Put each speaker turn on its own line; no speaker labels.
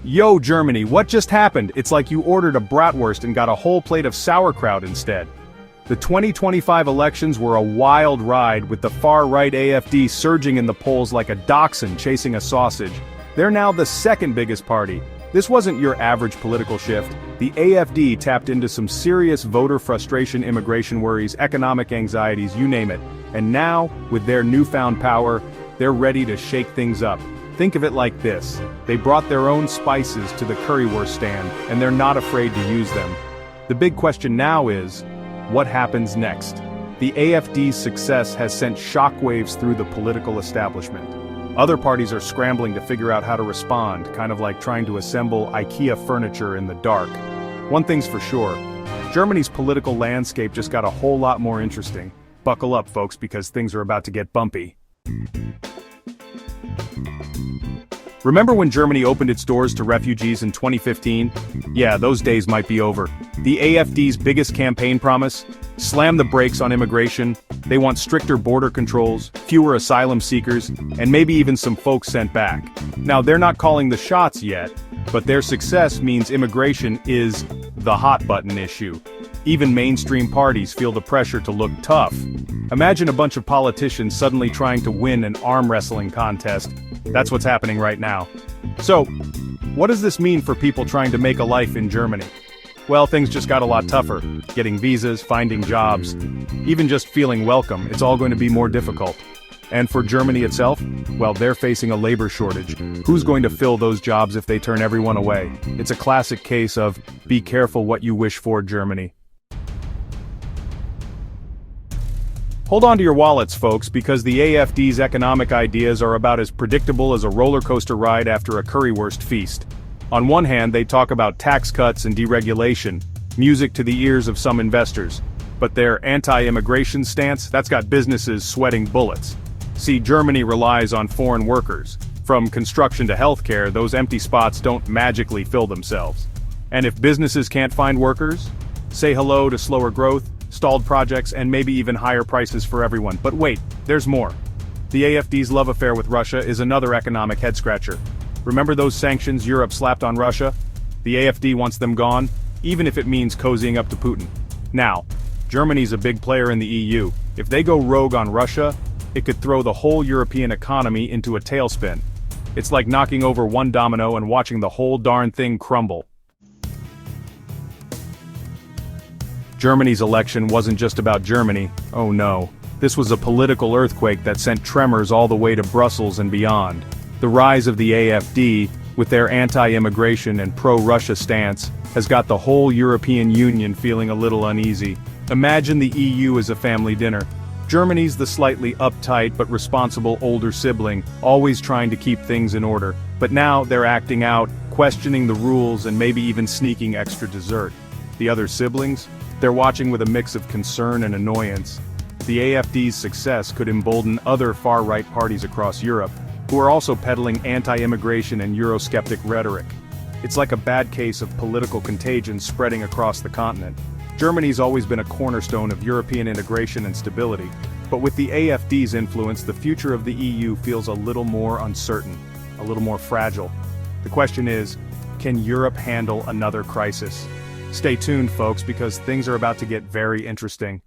Yo, Germany, what just happened? It's like you ordered a bratwurst and got a whole plate of sauerkraut instead. The 2025 elections were a wild ride, with the far-right AfD surging in the polls like a dachshund chasing a sausage. They're now the second biggest party. This wasn't your average political shift. The AfD tapped into some serious voter frustration, immigration worries, economic anxieties, you name it. And now, with their newfound power, they're ready to shake things up. Think of it like this: they brought their own spices to the currywurst stand, and they're not afraid to use them. The big question now is, what happens next? The AfD's success has sent shockwaves through the political establishment. Other parties are scrambling to figure out how to respond, kind of like trying to assemble IKEA furniture in the dark. One thing's for sure, Germany's political landscape just got a whole lot more interesting. Buckle up, folks, because things are about to get bumpy. Remember when Germany opened its doors to refugees in 2015? Yeah, those days might be over. The AfD's biggest campaign promise? Slam the brakes on immigration. They want stricter border controls, fewer asylum seekers, and maybe even some folks sent back. Now, they're not calling the shots yet, but their success means immigration is the hot-button issue. Even mainstream parties feel the pressure to look tough. Imagine a bunch of politicians suddenly trying to win an arm wrestling contest. That's what's happening right now. So, what does this mean for people trying to make a life in Germany? Well, things just got a lot tougher. Getting visas, finding jobs, even just feeling welcome, it's all going to be more difficult. And for Germany itself, well, they're facing a labor shortage. Who's going to fill those jobs if they turn everyone away? It's a classic case of, be careful what you wish for, Germany. Hold on to your wallets, folks, because the AfD's economic ideas are about as predictable as a roller coaster ride after a currywurst feast. On one hand, they talk about tax cuts and deregulation, music to the ears of some investors. But their anti-immigration stance, that's got businesses sweating bullets. See, Germany relies on foreign workers. From construction to healthcare, those empty spots don't magically fill themselves. And if businesses can't find workers, say hello to slower growth, stalled projects, and maybe even higher prices for everyone. But wait, there's more. The AfD's love affair with Russia is another economic head-scratcher. Remember those sanctions Europe slapped on Russia? The AfD wants them gone, even if it means cozying up to Putin. Now, Germany's a big player in the EU. If they go rogue on Russia, it could throw the whole European economy into a tailspin. It's like knocking over one domino and watching the whole darn thing crumble. Germany's election wasn't just about Germany, oh no. This was a political earthquake that sent tremors all the way to Brussels and beyond. The rise of the AfD, with their anti-immigration and pro-Russia stance, has got the whole European Union feeling a little uneasy. Imagine the EU as a family dinner. Germany's the slightly uptight but responsible older sibling, always trying to keep things in order. But now they're acting out, questioning the rules, and maybe even sneaking extra dessert. The other siblings? They're watching with a mix of concern and annoyance. The AfD's success could embolden other far-right parties across Europe, who are also peddling anti-immigration and Eurosceptic rhetoric. It's like a bad case of political contagion spreading across the continent. Germany's always been a cornerstone of European integration and stability, but with the AfD's influence, the future of the EU feels a little more uncertain, a little more fragile. The question is, can Europe handle another crisis? Stay tuned, folks, because things are about to get very interesting.